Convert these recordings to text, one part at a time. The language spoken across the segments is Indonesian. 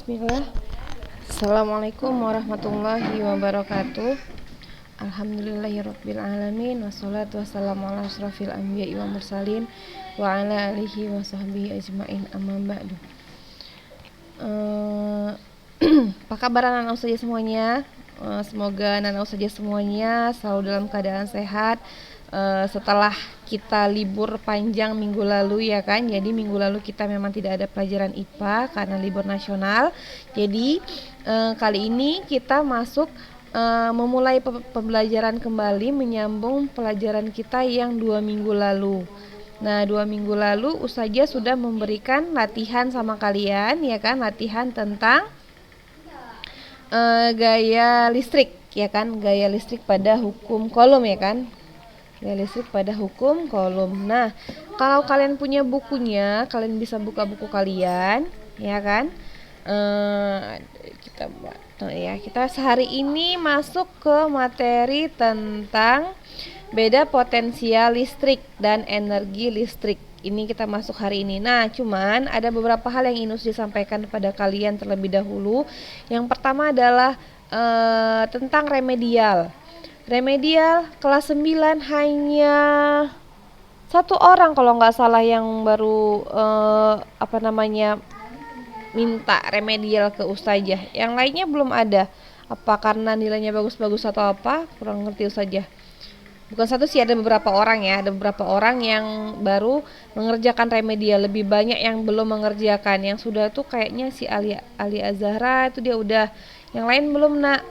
Bismillah. Assalamualaikum warahmatullahi wabarakatuh. Alhamdulillahirabbil alamin wassalatu wassalamu ala asyrafil anbiya'i wal mursalin wa ala alihi wa sahbihi ajmain amma ba'du. Apa kabar anak-anak saja semuanya? Semoga anak-anak saja semuanya selalu dalam keadaan sehat. Setelah kita libur panjang minggu lalu ya kan, jadi minggu lalu kita memang tidak ada pelajaran IPA karena libur nasional. Jadi kali ini kita masuk memulai pembelajaran kembali, menyambung pelajaran kita yang 2 minggu lalu. Nah, 2 minggu lalu Ustazah sudah memberikan latihan sama kalian ya kan, latihan tentang gaya listrik ya kan, gaya listrik pada hukum Coulomb ya kan, gaya listrik pada hukum Coulomb. Nah, kalau kalian punya bukunya, kalian bisa buka buku kalian ya kan. Kita sehari ini masuk ke materi tentang beda potensial listrik dan energi listrik. Ini kita masuk hari ini. Nah, cuman ada beberapa hal yang ingin disampaikan kepada kalian terlebih dahulu. Yang pertama adalah tentang remedial. Remedial kelas 9 hanya 1 orang kalau nggak salah yang baru minta remedial ke Ustazah. Yang lainnya belum ada. Apa karena nilainya bagus-bagus atau apa? Kurang ngerti Ustazah. Bukan satu sih, ada beberapa orang ya, ada beberapa orang yang baru mengerjakan remedial, lebih banyak yang belum mengerjakan. Yang sudah tuh kayaknya si Ali Azhara itu dia udah, yang lain belum nak.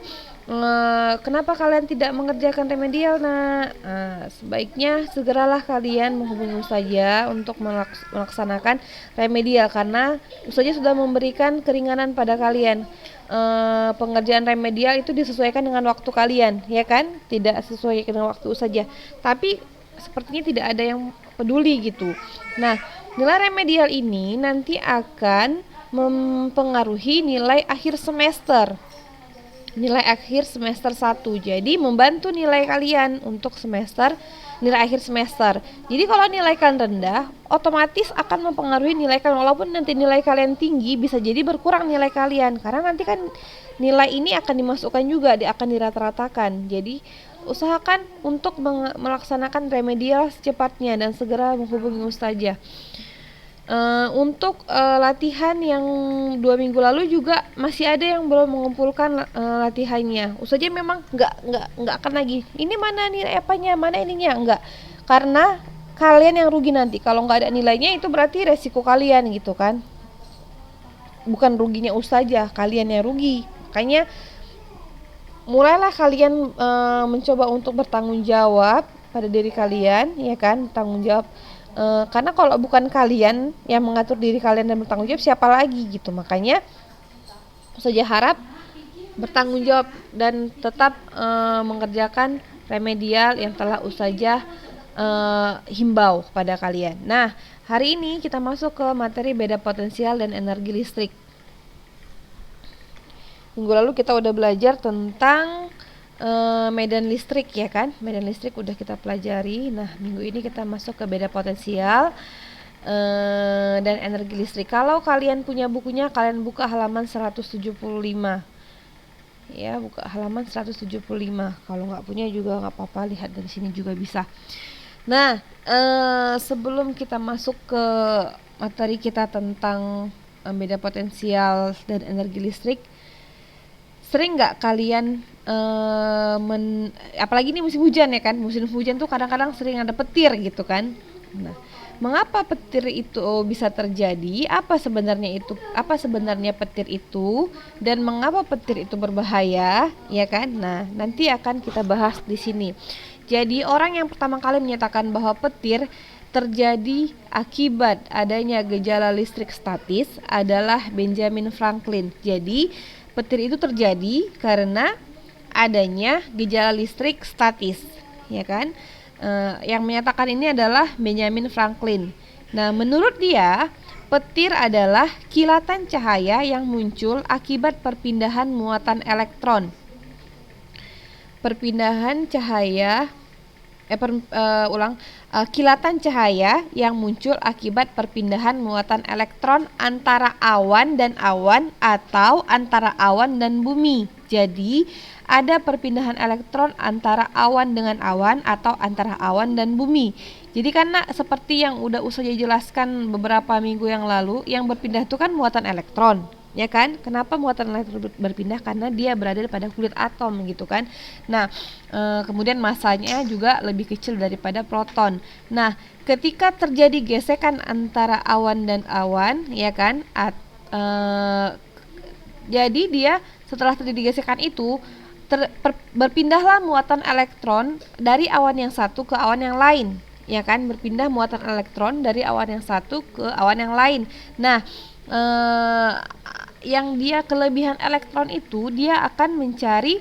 Kenapa kalian tidak mengerjakan remedial nak? Sebaiknya segeralah kalian menghubungi Ustazah untuk melaksanakan remedial, karena Ustazah sudah memberikan keringanan pada kalian. Pengerjaan remedial itu disesuaikan dengan waktu kalian ya kan, tidak sesuai dengan waktu Ustazah, tapi sepertinya tidak ada yang peduli gitu. Nah, nilai remedial ini nanti akan mempengaruhi nilai akhir semester, nilai akhir semester 1. Jadi membantu nilai kalian untuk nilai akhir semester. Jadi kalau nilai kalian rendah, otomatis akan mempengaruhi nilai kalian. Walaupun nanti nilai kalian tinggi, bisa jadi berkurang nilai kalian, karena nanti kan nilai ini akan dimasukkan juga, akan dirata-ratakan. Jadi usahakan untuk melaksanakan remedial secepatnya dan segera menghubungi Ustazah. Untuk latihan yang 2 minggu lalu juga masih ada yang belum mengumpulkan latihannya. Ustazah memang nggak akan lagi, ini mana nilai apanya, mana ininya, enggak, karena kalian yang rugi nanti kalau nggak ada nilainya. Itu berarti resiko kalian gitu kan, bukan ruginya Ustazah, kalian yang rugi. Makanya mulailah kalian mencoba untuk bertanggung jawab pada diri kalian ya kan, tanggung jawab. Karena kalau bukan kalian yang mengatur diri kalian dan bertanggung jawab, siapa lagi gitu. Makanya Ustazah harap bertanggung jawab dan tetap mengerjakan remedial yang telah Ustazah himbau pada kalian. Nah, hari ini kita masuk ke materi beda potensial dan energi listrik. Minggu lalu kita udah belajar tentang medan listrik ya kan, medan listrik udah kita pelajari. Nah, minggu ini kita masuk ke beda potensial dan energi listrik. Kalau kalian punya bukunya, kalian buka halaman 175 ya, buka halaman 175. Kalau nggak punya juga nggak apa-apa, lihat dari sini juga bisa. Nah, sebelum kita masuk ke materi kita tentang beda potensial dan energi listrik, sering nggak kalian apalagi ini musim hujan ya kan, musim hujan tuh kadang-kadang sering ada petir gitu kan. Nah, mengapa petir itu bisa terjadi? Apa sebenarnya petir itu, dan mengapa petir itu berbahaya ya kan? Nah, nanti akan kita bahas di sini. Jadi orang yang pertama kali menyatakan bahwa petir terjadi akibat adanya gejala listrik statis adalah Benjamin Franklin. Jadi petir itu terjadi karena adanya gejala listrik statis ya kan. Yang menyatakan ini adalah Benjamin Franklin. Nah, menurut dia, petir adalah kilatan cahaya yang muncul akibat perpindahan muatan elektron. Perpindahan cahaya kilatan cahaya yang muncul akibat perpindahan muatan elektron antara awan dan awan atau antara awan dan bumi. Jadi, ada perpindahan elektron antara awan dengan awan atau antara awan dan bumi. Jadi karena seperti yang udah Ustazah jelaskan beberapa minggu yang lalu, yang berpindah itu kan muatan elektron, ya kan? Kenapa muatan elektron berpindah? Karena dia berada pada kulit atom gitu kan. Nah, kemudian masanya juga lebih kecil daripada proton. Nah, ketika terjadi gesekan antara awan dan awan, ya kan? Jadi dia setelah terjadi gesekan itu berpindahlah muatan elektron dari awan yang satu ke awan yang lain, ya kan, berpindah muatan elektron dari awan yang satu ke awan yang lain. Nah, yang dia kelebihan elektron itu dia akan mencari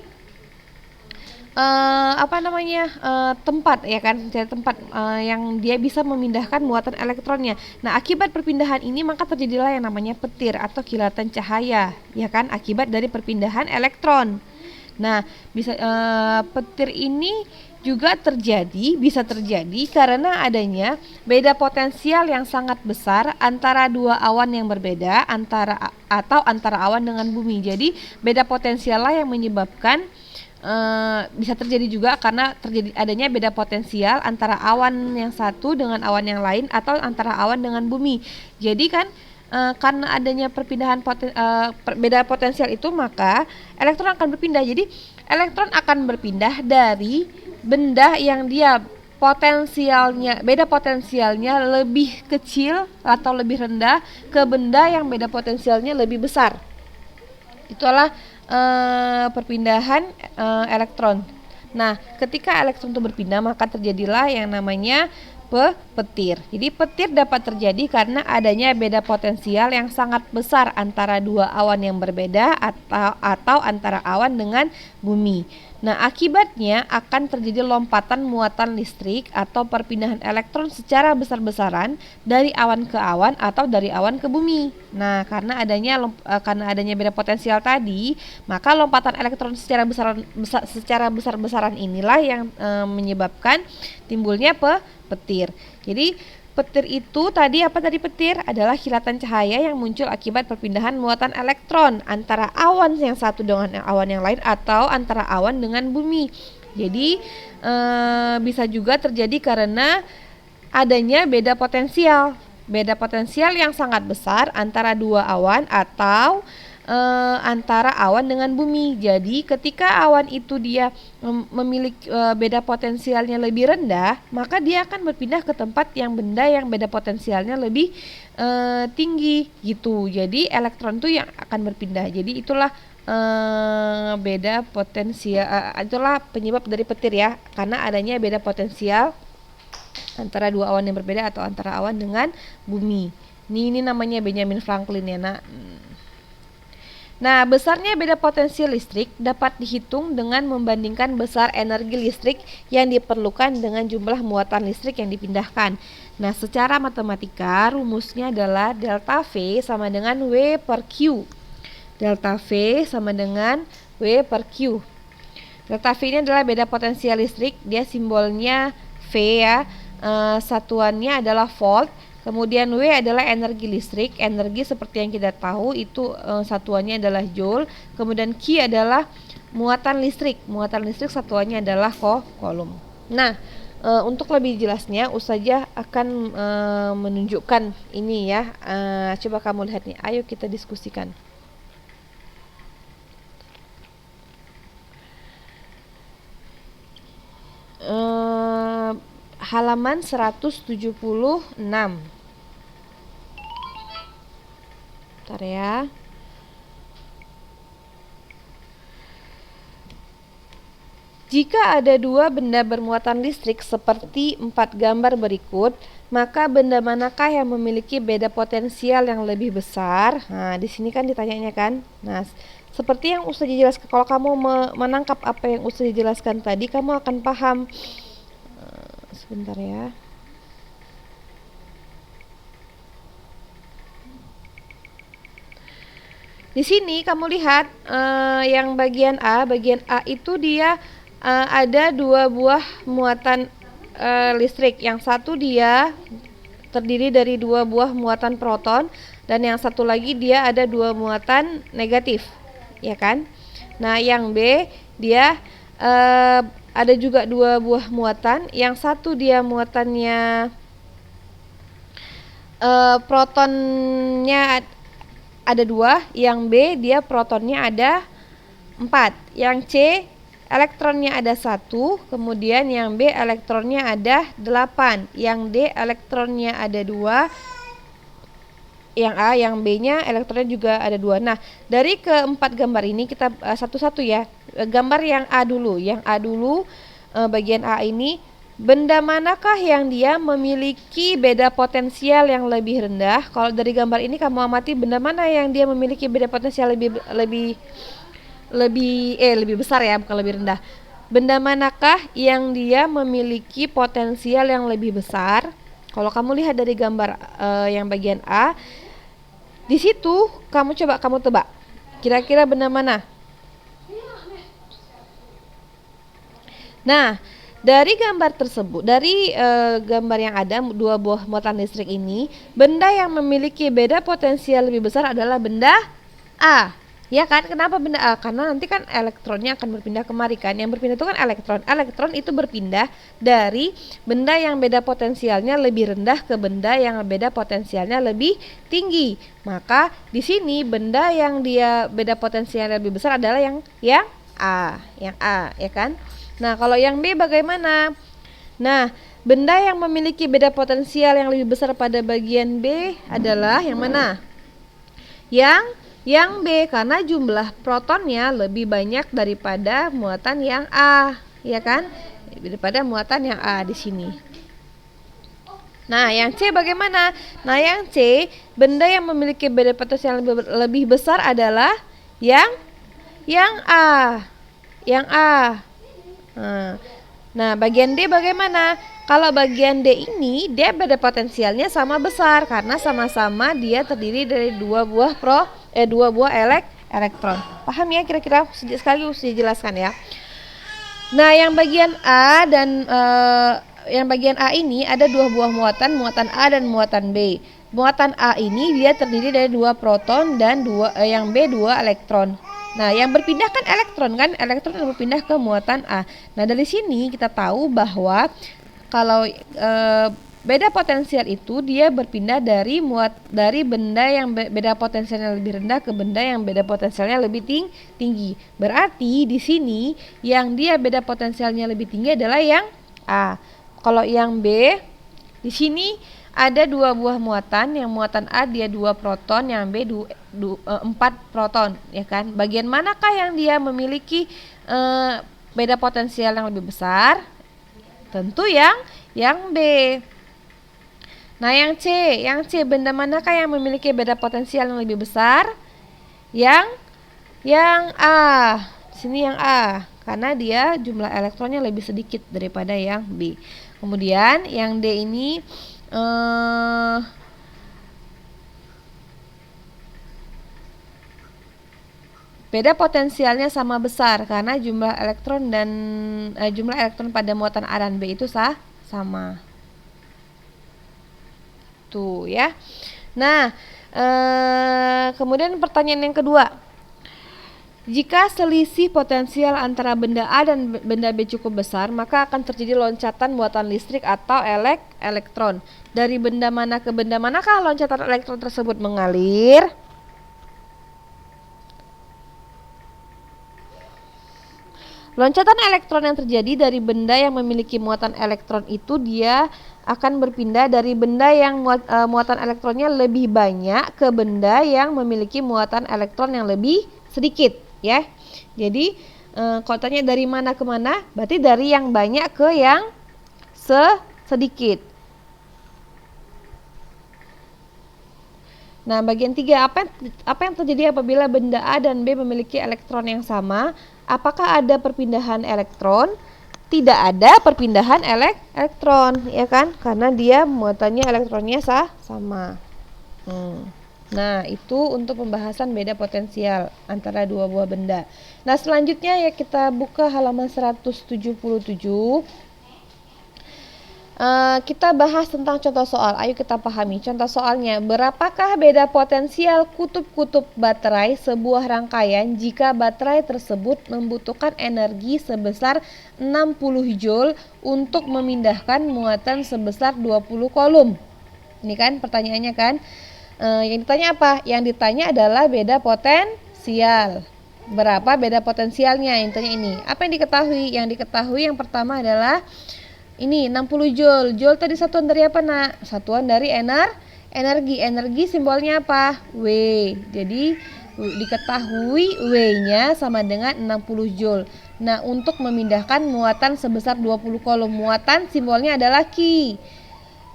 tempat, ya kan, mencari tempat yang dia bisa memindahkan muatan elektronnya. Nah, akibat perpindahan ini maka terjadilah yang namanya petir atau kilatan cahaya, ya kan, akibat dari perpindahan elektron. Nah, petir ini juga bisa terjadi karena adanya beda potensial yang sangat besar antara dua awan yang berbeda atau antara awan dengan bumi. Jadi beda potensial lah yang menyebabkan bisa terjadi juga karena adanya beda potensial antara awan yang satu dengan awan yang lain atau antara awan dengan bumi. Jadi kan karena adanya perpindahan beda potensial itu, maka elektron akan berpindah. Jadi elektron akan berpindah dari benda yang dia beda potensialnya lebih kecil atau lebih rendah ke benda yang beda potensialnya lebih besar. Itulah perpindahan elektron. Nah, ketika elektron itu berpindah maka terjadilah yang namanya petir. Jadi petir dapat terjadi karena adanya beda potensial yang sangat besar antara dua awan yang berbeda atau antara awan dengan bumi. Nah, akibatnya akan terjadi lompatan muatan listrik atau perpindahan elektron secara besar-besaran dari awan ke awan atau dari awan ke bumi. Nah, karena adanya beda potensial tadi, maka lompatan elektron secara besar-besaran inilah yang menyebabkan timbulnya petir. Jadi petir itu petir adalah kilatan cahaya yang muncul akibat perpindahan muatan elektron antara awan yang satu dengan awan yang lain atau antara awan dengan bumi. Jadi bisa juga terjadi karena adanya beda potensial yang sangat besar antara dua awan atau antara awan dengan bumi. Jadi ketika awan itu dia memiliki beda potensialnya lebih rendah, maka dia akan berpindah ke tempat yang benda yang beda potensialnya lebih tinggi gitu. Jadi elektron itu yang akan berpindah. Jadi itulah beda potensial, itulah penyebab dari petir ya, karena adanya beda potensial antara dua awan yang berbeda atau antara awan dengan bumi. Ini namanya Benjamin Franklin ya nak. Nah, besarnya beda potensial listrik dapat dihitung dengan membandingkan besar energi listrik yang diperlukan dengan jumlah muatan listrik yang dipindahkan. Nah, secara matematika rumusnya adalah delta V sama dengan W per Q. Delta V sama dengan W per Q. Delta V ini adalah beda potensial listrik, dia simbolnya V ya. Satuannya adalah volt. Kemudian W adalah energi listrik. Energi seperti yang kita tahu itu satuannya adalah joule. Kemudian Q adalah muatan listrik. Muatan listrik satuannya adalah coulomb. Nah, untuk lebih jelasnya Ustazah akan menunjukkan ini ya. Coba kamu lihat nih. Ayo kita diskusikan. Halaman 176. Bentar ya. Jika ada dua benda bermuatan listrik seperti 4 gambar berikut, maka benda manakah yang memiliki beda potensial yang lebih besar? Nah, di sini kan ditanyanya kan. Nah, seperti yang Ustazah jelaskan, kalau kamu menangkap apa yang Ustazah jelaskan tadi, kamu akan paham. Sebentar ya. Di sini kamu lihat yang bagian A itu dia ada dua buah muatan listrik. Yang satu dia terdiri dari 2 buah muatan proton, dan yang satu lagi dia ada 2 muatan negatif, ya kan? Nah, yang B dia ada juga 2 buah muatan. Yang satu dia muatannya protonnya ada 2, yang B dia protonnya ada 4, yang C elektronnya ada 1, kemudian yang B elektronnya ada 8, yang D elektronnya ada 2, yang A, yang B-nya elektronnya juga ada 2. Nah, dari keempat gambar ini kita satu-satu ya. Gambar yang A dulu. Yang A dulu, bagian A ini, benda manakah yang dia memiliki beda potensial yang lebih rendah? Kalau dari gambar ini kamu amati benda mana yang dia memiliki beda potensial lebih besar ya, bukan lebih rendah. Benda manakah yang dia memiliki potensial yang lebih besar? Kalau kamu lihat dari gambar yang bagian A, di situ kamu tebak. Kira-kira benda mana? Nah, dari gambar tersebut, dari gambar yang ada 2 buah muatan listrik ini, benda yang memiliki beda potensial lebih besar adalah benda A. Ya kan? Kenapa benda A? Karena nanti kan elektronnya akan berpindah kemari kan. Yang berpindah itu kan elektron. Elektron itu berpindah dari benda yang beda potensialnya lebih rendah ke benda yang beda potensialnya lebih tinggi. Maka di sini benda yang dia beda potensialnya lebih besar adalah yang A, ya kan? Nah, kalau yang B bagaimana? Nah, benda yang memiliki beda potensial yang lebih besar pada bagian B adalah yang mana? Yang B, karena jumlah protonnya lebih banyak daripada muatan yang A, ya kan? Daripada muatan yang A di sini. Nah, yang C bagaimana? Nah, yang C, benda yang memiliki beda potensial lebih besar adalah yang A. Yang A. Nah, bagian D bagaimana? Kalau bagian D ini dia beda potensialnya sama besar karena sama-sama dia terdiri dari 2 buah elektron. Paham ya kira-kira? Sekali usia jelaskan ya. Nah, yang bagian A dan yang bagian A ini ada 2 buah muatan A dan muatan B. Muatan A ini dia terdiri dari 2 proton dan yang B 2 elektron. Nah, yang berpindah kan elektron yang berpindah ke muatan A. Nah, dari sini kita tahu bahwa kalau beda potensial itu dia berpindah dari benda yang beda potensialnya lebih rendah ke benda yang beda potensialnya lebih tinggi. Berarti di sini yang dia beda potensialnya lebih tinggi adalah yang A. Kalau yang B, di sini ada 2 buah muatan, yang muatan A dia 2 proton, yang B 4 proton, ya kan? Bagian manakah yang dia memiliki beda potensial yang lebih besar? Tentu yang B. Nah, yang C benda manakah yang memiliki beda potensial yang lebih besar? Yang A. Di sini yang A, karena dia jumlah elektronnya lebih sedikit daripada yang B. Kemudian yang D ini beda potensialnya sama besar karena jumlah elektron pada muatan A dan B itu sama. Tuh ya. Nah, kemudian pertanyaan yang kedua. Jika selisih potensial antara benda A dan benda B cukup besar, maka akan terjadi loncatan muatan listrik atau elektron. Dari benda mana ke benda manakah loncatan elektron tersebut mengalir? Loncatan elektron yang terjadi dari benda yang memiliki muatan elektron itu dia akan berpindah dari benda yang muatan elektronnya lebih banyak ke benda yang memiliki muatan elektron yang lebih sedikit, ya. Jadi kalau tanya dari mana ke mana, berarti dari yang banyak ke yang sedikit. Nah, bagian 3, apa yang terjadi apabila benda A dan B memiliki elektron yang sama? Apakah ada perpindahan elektron? Tidak ada perpindahan elektron, ya kan? Karena dia muatannya elektronnya sama. Nah, itu untuk pembahasan beda potensial antara 2 buah benda. Nah, selanjutnya ya kita buka halaman 177. Kita bahas tentang contoh soal. Ayo kita pahami contoh soalnya. Berapakah beda potensial kutub-kutub baterai sebuah rangkaian jika baterai tersebut membutuhkan energi sebesar 60 Joule untuk memindahkan muatan sebesar 20 kolom? Ini kan pertanyaannya kan. Yang ditanya apa? Yang ditanya adalah beda potensial. Berapa beda potensialnya? Yang ditanya ini. Apa yang diketahui? Yang diketahui yang pertama adalah ini 60 Joule. Joule tadi satuan dari apa, Nak? Satuan dari energi. Energi simbolnya apa? W. Jadi diketahui W-nya sama dengan 60 Joule. Nah, untuk memindahkan muatan sebesar 20 kolom, muatan simbolnya adalah Q.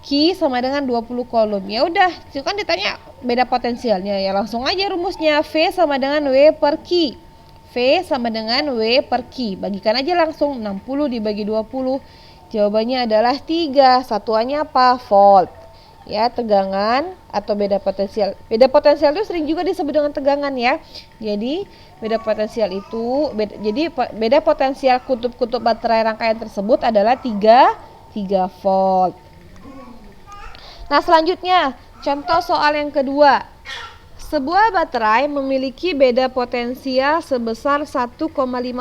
Q sama dengan 20 kolom. Ya udah, itu kan ditanya beda potensialnya. Ya langsung aja rumusnya. V sama dengan W per Q. V sama dengan W per Q. Bagikan aja langsung 60 dibagi 20. Jawabannya adalah 3. Satuannya apa? Volt. Ya, tegangan atau beda potensial. Beda potensial itu sering juga disebut dengan tegangan ya. Jadi, beda potensial itu beda potensial kutub-kutub baterai rangkaian tersebut adalah 3 volt. Nah, selanjutnya, contoh soal yang kedua. Sebuah baterai memiliki beda potensial sebesar 1,5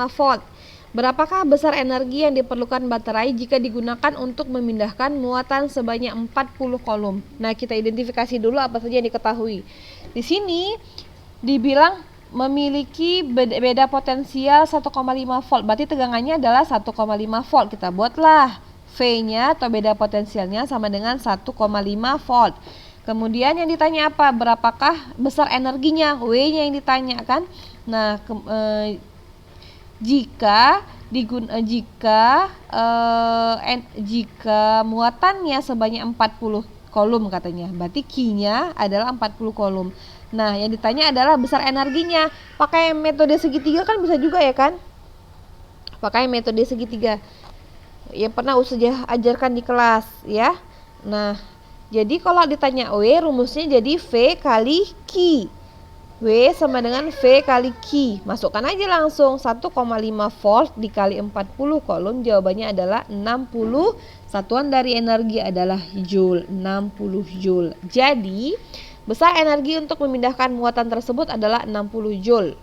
volt. Berapakah besar energi yang diperlukan baterai jika digunakan untuk memindahkan muatan sebanyak 40 kolom? Nah, kita identifikasi dulu apa saja yang diketahui. Di sini dibilang memiliki beda potensial 1,5 volt. Berarti tegangannya adalah 1,5 volt. Kita buatlah V-nya atau beda potensialnya sama dengan 1,5 volt. Kemudian yang ditanya apa? Berapakah besar energinya? W-nya yang ditanya kan. Nah, jika muatannya sebanyak 40 kolom katanya, berarti Q-nya adalah 40 kolom. Nah, yang ditanya adalah besar energinya. Pakai metode segitiga kan bisa juga ya kan? Pakai metode segitiga yang pernah Ustazah ajarkan di kelas ya. Nah, jadi kalau ditanya W, rumusnya jadi V kali Q. W sama dengan V kali Q. Masukkan aja langsung 1,5 volt dikali 40 kolom. Jawabannya adalah 60. Satuan dari energi adalah Joule. 60 Joule. Jadi besar energi untuk memindahkan muatan tersebut adalah 60 Joule.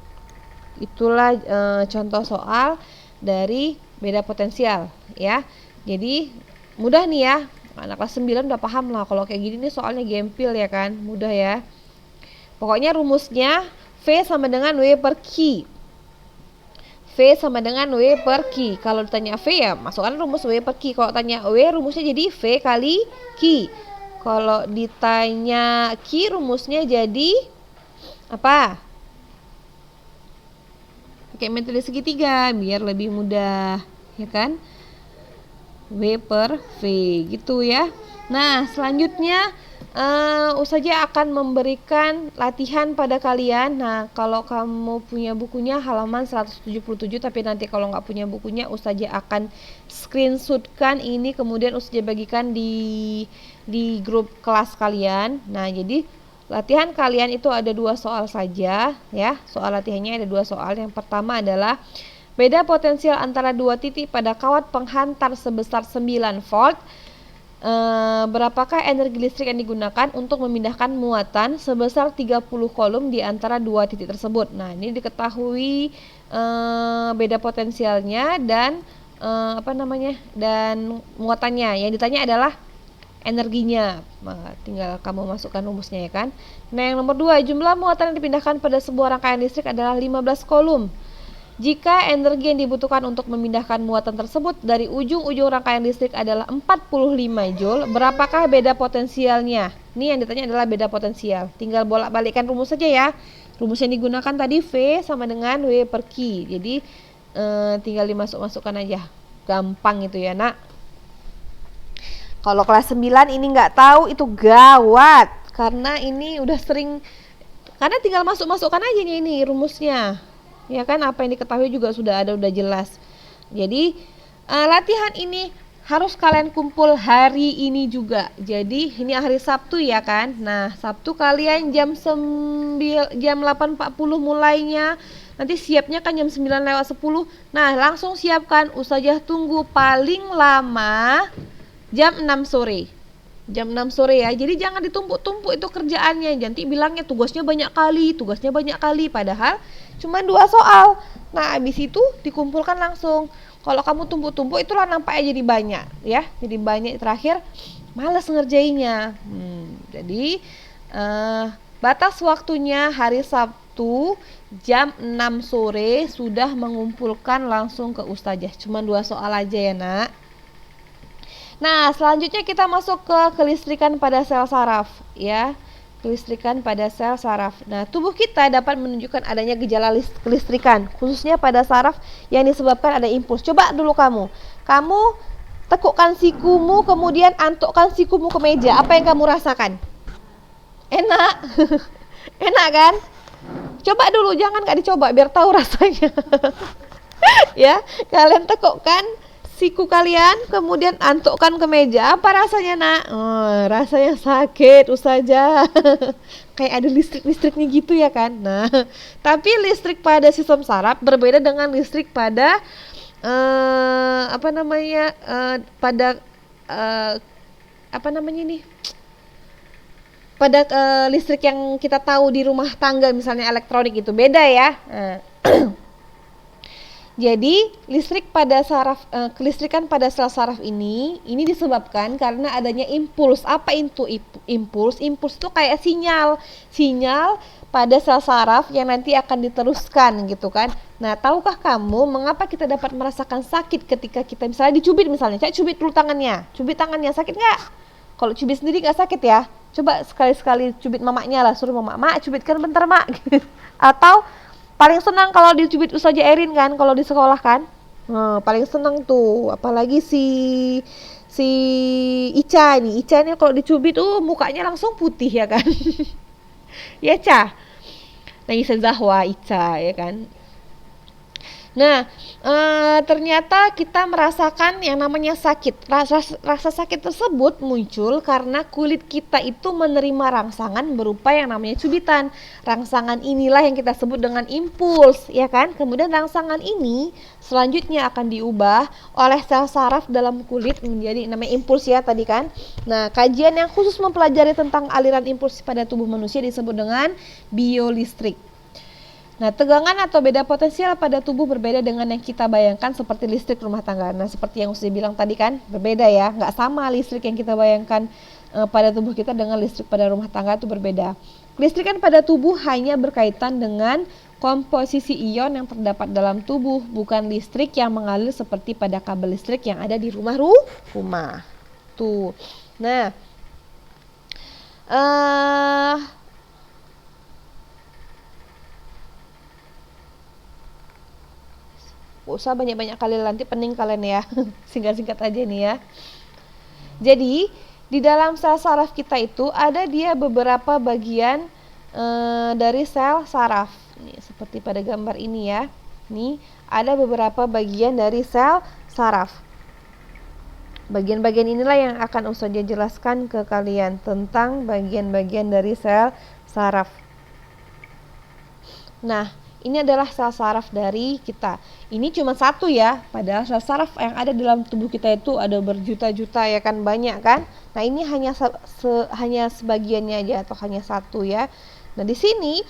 Itulah contoh soal dari beda potensial ya. Jadi mudah nih ya. Anak kelas 9 udah paham lah. Kalau kayak gini nih soalnya gempil ya kan. Mudah ya. Pokoknya rumusnya V sama dengan W per Q. V sama dengan W per Q. Kalau ditanya V ya masukkan rumus W per Q. Kalau tanya W rumusnya jadi V kali Q. Kalau ditanya Q rumusnya jadi apa? Pakai metode segitiga biar lebih mudah, ya kan? W per V gitu ya. Nah, selanjutnya Ustazah akan memberikan latihan pada kalian. Nah, kalau kamu punya bukunya halaman 177, tapi nanti kalau nggak punya bukunya Ustazah akan screenshotkan ini, kemudian Ustazah bagikan di grup kelas kalian. Nah, jadi latihan kalian itu ada 2 soal saja ya. Soal latihannya ada 2 soal. Yang pertama adalah beda potensial antara 2 titik pada kawat penghantar sebesar 9 volt. Berapakah energi listrik yang digunakan untuk memindahkan muatan sebesar 30 kolom di antara 2 titik tersebut. Nah, ini diketahui beda potensialnya dan dan muatannya. Yang ditanya adalah energinya. Nah, tinggal kamu masukkan rumusnya ya kan. Nah, yang nomor 2, jumlah muatan yang dipindahkan pada sebuah rangkaian listrik adalah 15 kolom. Jika energi yang dibutuhkan untuk memindahkan muatan tersebut dari ujung-ujung rangkaian listrik adalah 45 Joule, berapakah beda potensialnya? Ini yang ditanya adalah beda potensial. Tinggal bolak-balikkan rumus saja ya. Rumus yang digunakan tadi V sama dengan W per Q. Jadi tinggal dimasuk-masukkan aja. Gampang itu ya, Nak. Kalau kelas 9 ini nggak tahu itu gawat. Karena ini udah sering, karena tinggal masuk-masukkan aja nih ini rumusnya. Ya kan, apa yang diketahui juga sudah ada, udah jelas. Jadi latihan ini harus kalian kumpul hari ini juga. Jadi ini hari Sabtu ya kan. Nah, Sabtu kalian jam 8.40 mulainya. Nanti siapnya kan jam 9:10. Nah, langsung siapkan. Ustazah tunggu paling lama jam 6 sore. Jam 6 sore ya. Jadi jangan ditumpuk-tumpuk itu kerjaannya. Nanti bilangnya tugasnya banyak kali, padahal cuma 2 soal. Nah, habis itu dikumpulkan langsung. Kalau kamu tumpuk-tumpuk itulah nampaknya jadi banyak ya. Jadi banyak terakhir malas ngerjainnya. Jadi batas waktunya hari Sabtu jam 6 sore sudah mengumpulkan langsung ke ustazah. Cuma 2 soal aja ya, Nak. Nah, selanjutnya kita masuk ke kelistrikan pada sel saraf ya. Kelistrikan pada sel saraf. Nah, tubuh kita dapat menunjukkan adanya gejala kelistrikan khususnya pada saraf yang disebabkan ada impuls. Coba dulu kamu tekukkan sikumu kemudian antukkan sikumu ke meja. Apa yang kamu rasakan? Enak. Enak kan? Coba dulu, jangan nggak dicoba biar tahu rasanya. Ya, kalian tekukkan siku kalian kemudian antukkan ke meja. Apa rasanya, Nak? Rasanya sakit ustazah. Kayak ada listrik-listriknya gitu ya kan. Nah, tapi listrik pada sistem saraf berbeda dengan listrik pada pada listrik yang kita tahu di rumah tangga, misalnya elektronik, itu beda ya. Jadi kelistrikan pada sel saraf ini disebabkan karena adanya impuls. Apa itu impuls? Impuls itu kayak sinyal pada sel saraf yang nanti akan diteruskan gitu kan. Nah, tahukah kamu mengapa kita dapat merasakan sakit ketika kita misalnya dicubit misalnya? Cubit dulu tangannya. Cubit tangannya sakit nggak? Kalau cubit sendiri nggak sakit ya. Coba sekali-sekali cubit mamaknya lah, suruh mak cubitkan bentar mak. Atau paling senang kalau dicubit Ustazah Erin kan, kalau di sekolah kan. Paling senang tuh, apalagi si Ica ini kalau dicubit tuh mukanya langsung putih ya kan. Ya Ca. Nangis Zahwa Ica ya kan. Nah, ternyata kita merasakan yang namanya sakit. Rasa sakit tersebut muncul karena kulit kita itu menerima rangsangan berupa yang namanya cubitan. Rangsangan inilah yang kita sebut dengan impuls, ya kan? Kemudian rangsangan ini selanjutnya akan diubah oleh sel saraf dalam kulit menjadi namanya impuls ya tadi kan. Nah, kajian yang khusus mempelajari tentang aliran impuls pada tubuh manusia disebut dengan biolistrik. Nah, tegangan atau beda potensial pada tubuh berbeda dengan yang kita bayangkan seperti listrik rumah tangga. Nah, seperti yang saya bilang tadi kan, berbeda ya. Nggak sama listrik yang kita bayangkan pada tubuh kita dengan listrik pada rumah tangga itu berbeda. Kelistrikan pada tubuh hanya berkaitan dengan komposisi ion yang terdapat dalam tubuh, bukan listrik yang mengalir seperti pada kabel listrik yang ada di rumah. Tuh. Nah, usah banyak-banyak kali nanti pening kalian ya. Singkat-singkat aja nih ya. Jadi di dalam sel saraf kita itu ada dia beberapa bagian dari sel saraf. Nih, seperti pada gambar ini ya. Nih ada beberapa bagian dari sel saraf. Bagian-bagian inilah yang akan Ustazah jelaskan ke kalian tentang bagian-bagian dari sel saraf. Nah, ini adalah sel saraf dari kita. Ini cuma satu ya, padahal sel saraf yang ada dalam tubuh kita itu ada berjuta-juta ya kan, banyak kan. Nah, ini hanya sebagiannya aja atau hanya satu ya. Nah, di sini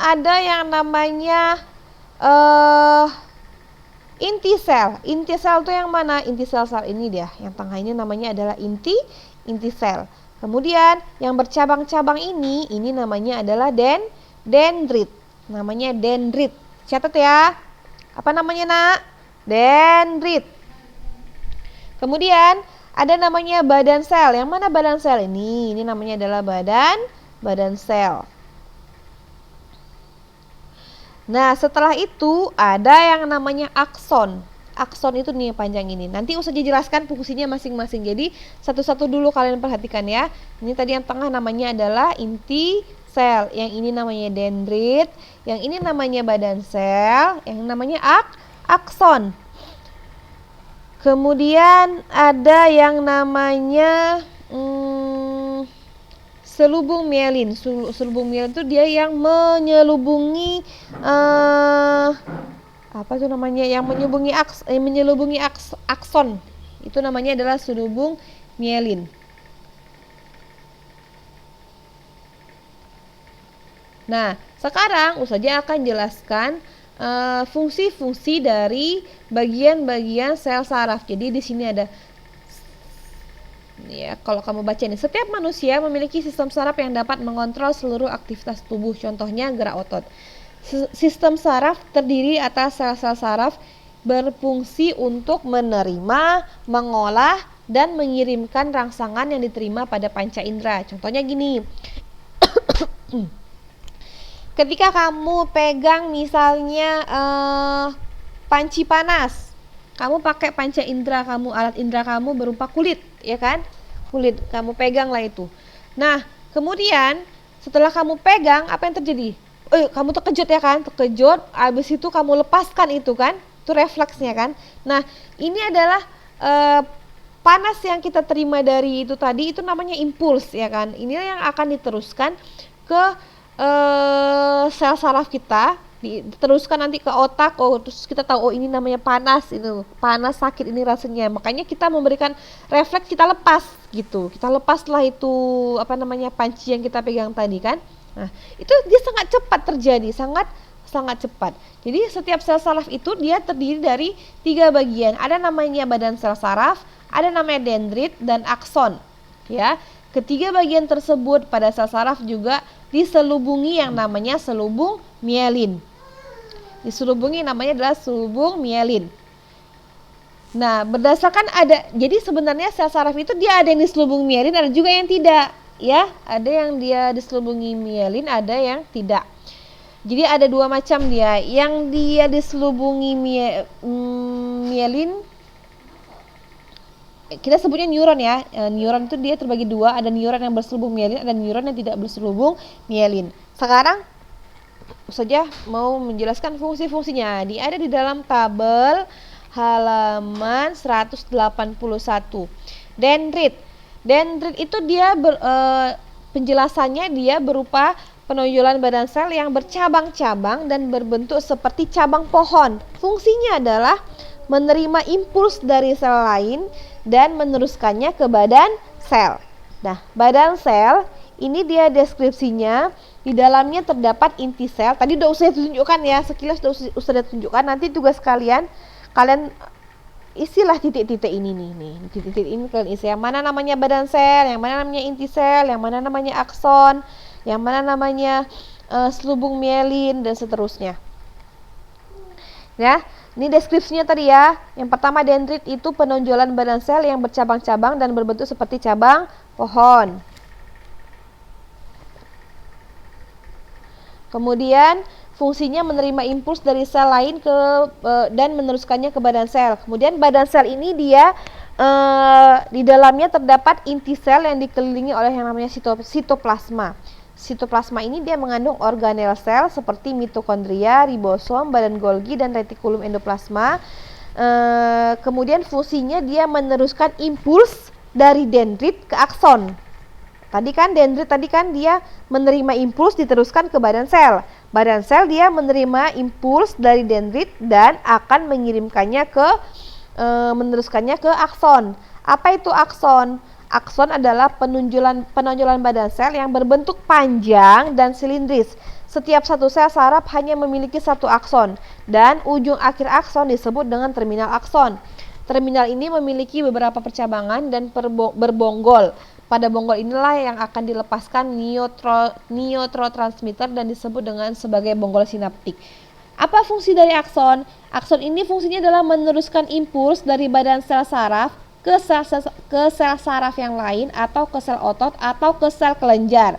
ada yang namanya inti sel. Inti sel itu yang mana? Inti sel ini dia. Yang tengah ini namanya adalah inti sel. Kemudian yang bercabang-cabang ini namanya adalah dendrit. Namanya dendrit. Catat ya. Apa namanya, Nak? Dendrit. Kemudian ada namanya badan sel. Yang mana badan sel ini? Ini namanya adalah badan sel. Nah, setelah itu ada yang namanya akson. Akson itu nih yang panjang ini. Nanti Ustazah jelaskan fungsinya masing-masing. Jadi satu-satu dulu kalian perhatikan ya. Ini tadi yang tengah namanya adalah inti sel, yang ini namanya dendrit, yang ini namanya badan sel, yang namanya akson. Kemudian ada yang namanya selubung mielin. Selubung mielin itu dia yang menyelubungi apa tuh namanya? Yang menyelubungi akson. Itu namanya adalah selubung mielin. Nah, sekarang Ustazah akan jelaskan fungsi-fungsi dari bagian-bagian sel saraf. Jadi di sini ada, ya, kalau kamu baca ini, setiap manusia memiliki sistem saraf yang dapat mengontrol seluruh aktivitas tubuh. Contohnya gerak otot. Sistem saraf terdiri atas sel-sel saraf berfungsi untuk menerima, mengolah, dan mengirimkan rangsangan yang diterima pada panca indera. Contohnya gini. Ketika kamu pegang misalnya panci panas, kamu pakai panca indera kamu, alat indera kamu berupa kulit, ya kan? Kulit, kamu pegang lah itu. Nah, kemudian setelah kamu pegang, apa yang terjadi? Kamu terkejut, ya kan? Terkejut, habis itu kamu lepaskan itu kan? Itu refleksnya kan? Nah, ini adalah panas yang kita terima dari itu tadi, itu namanya impuls, ya kan? Ini yang akan diteruskan ke sel saraf kita, diteruskan nanti ke otak. Terus kita tahu, ini namanya panas, itu panas, sakit ini rasanya, makanya kita memberikan refleks, kita lepas gitu, kita lepaslah itu panci yang kita pegang tadi kan. Nah, itu dia sangat cepat terjadi, sangat cepat. Jadi setiap sel saraf itu dia terdiri dari 3 bagian. Ada namanya badan sel saraf, ada namanya dendrit dan akson, ya. Ketiga bagian tersebut pada sel saraf juga diselubungi yang namanya selubung mielin. Diselubungi namanya adalah selubung mielin. Nah, berdasarkan jadi sebenarnya sel saraf itu dia ada yang diselubungi mielin, ada juga yang tidak, ya. Ada yang dia diselubungi mielin, ada yang tidak. Jadi ada 2 macam dia. Yang dia diselubungi mielin, kita sebutnya neuron, ya. Neuron itu dia terbagi 2, ada neuron yang berselubung mielin, ada neuron yang tidak berselubung mielin. Sekarang saja mau menjelaskan fungsi-fungsinya. Dia ada di dalam tabel halaman 181. Dendrit itu dia penjelasannya dia berupa penonjolan badan sel yang bercabang-cabang dan berbentuk seperti cabang pohon. Fungsinya adalah menerima impuls dari sel lain dan meneruskannya ke badan sel. Nah, badan sel ini dia deskripsinya, di dalamnya terdapat inti sel. Tadi udah saya tunjukkan, ya, sekilas udah tunjukkan. Nanti tugas kalian isilah titik-titik ini nih. Titik-titik ini kalian isi. Yang mana namanya badan sel, yang mana namanya inti sel, yang mana namanya akson, yang mana namanya selubung mielin, dan seterusnya. Ya. Ini deskripsinya tadi, ya. Yang pertama, dendrit itu penonjolan badan sel yang bercabang-cabang dan berbentuk seperti cabang pohon. Kemudian fungsinya menerima impuls dari sel lain dan meneruskannya ke badan sel. Kemudian badan sel ini dia di dalamnya terdapat inti sel yang dikelilingi oleh yang namanya sitoplasma. Sitoplasma ini dia mengandung organel sel seperti mitokondria, ribosom, badan Golgi, dan retikulum endoplasma. Kemudian fungsinya dia meneruskan impuls dari dendrit ke akson. Dendrit dia menerima impuls diteruskan ke badan sel. Badan sel dia menerima impuls dari dendrit dan akan mengirimkannya meneruskannya ke akson. Apa itu akson? Akson adalah penonjolan badan sel yang berbentuk panjang dan silindris. Setiap satu sel saraf hanya memiliki 1 akson dan ujung akhir akson disebut dengan terminal akson. Terminal ini memiliki beberapa percabangan dan berbonggol. Pada bonggol inilah yang akan dilepaskan neurotransmitter dan disebut dengan sebagai bonggol sinaptik. Apa fungsi dari akson? Akson ini fungsinya adalah meneruskan impuls dari badan sel saraf ke sel saraf yang lain, atau ke sel otot, atau ke sel kelenjar.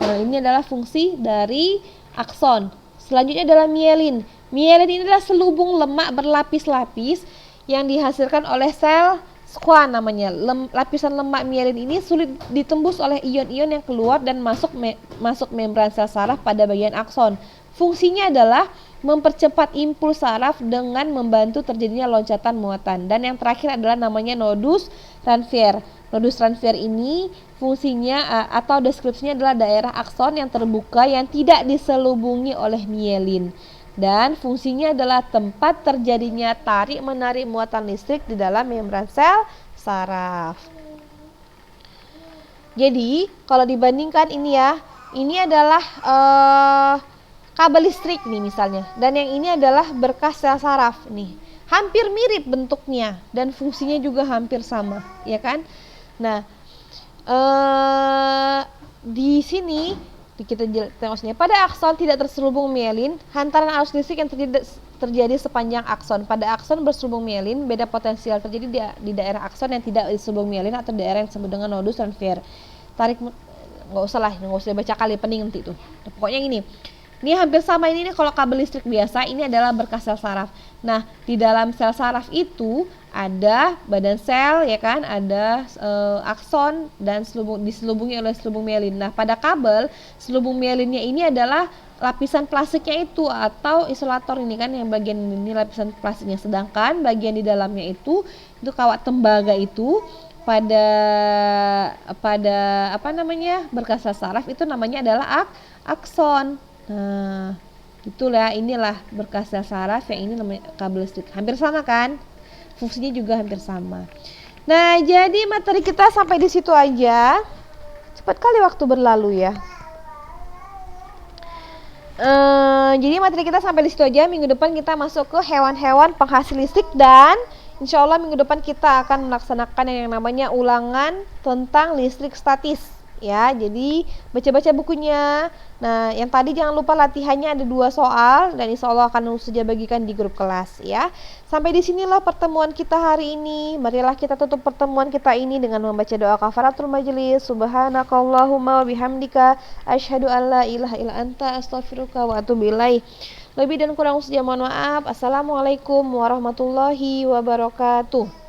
Nah, ini adalah fungsi dari akson. Selanjutnya adalah mielin. Mielin ini adalah selubung lemak berlapis-lapis yang dihasilkan oleh sel squam namanya. Lapisan lemak mielin ini sulit ditembus oleh ion-ion yang keluar dan masuk membran sel saraf pada bagian akson. Fungsinya adalah mempercepat impuls saraf dengan membantu terjadinya loncatan muatan. Dan yang terakhir adalah namanya nodus Ranvier. Nodus Ranvier ini fungsinya atau deskripsinya adalah daerah akson yang terbuka yang tidak diselubungi oleh mielin. dan fungsinya adalah tempat terjadinya tarik-menarik muatan listrik di dalam membran sel saraf. Jadi kalau dibandingkan ini ya, ini adalah kabel listrik nih misalnya, dan yang ini adalah berkas sel saraf nih. Hampir mirip bentuknya dan fungsinya juga hampir sama, ya kan? Nah, di sini kita tengok sini, pada akson tidak terselubung mielin, hantaran arus listrik yang terjadi sepanjang akson. Pada akson berselubung mielin, beda potensial terjadi di daerah akson yang tidak terselubung mielin atau daerah yang disebut dengan nodus transfer. Tarik, nggak usah baca kali, pening nanti tuh. Pokoknya ini hampir sama ini nih, kalau kabel listrik biasa, ini adalah berkas sel saraf. Nah, di dalam sel saraf itu ada badan sel, ya kan, ada akson dan diselubungi oleh selubung mielin. Nah, pada kabel selubung mielinnya ini adalah lapisan plastiknya itu atau isolator ini kan, yang bagian ini lapisan plastiknya, sedangkan bagian di dalamnya itu kawat tembaga itu pada apa namanya, berkas sel saraf itu namanya adalah akson. Nah, itulah, inilah berkas sel saraf, yang ini namanya kabel listrik. Hampir sama kan? Fungsinya juga hampir sama. Nah, jadi materi kita sampai di situ aja. Cepat kali waktu berlalu ya. Jadi materi kita sampai di situ aja. Minggu depan kita masuk ke hewan-hewan penghasil listrik, dan insya Allah minggu depan kita akan melaksanakan yang namanya ulangan tentang listrik statis. Ya, jadi baca-baca bukunya. Nah, yang tadi jangan lupa latihannya ada 2 soal, dan insya Allah akan saja bagikan di grup kelas ya. Sampai di sinilah pertemuan kita hari ini. Marilah kita tutup pertemuan kita ini dengan membaca doa kafaratul majelis. Subhanakallahumma wa bihamdika asyhadu an la ilaha illa anta astaghfiruka wa atubu ilaik. Lebih dan kurang saja mohon maaf. Assalamualaikum warahmatullahi wabarakatuh.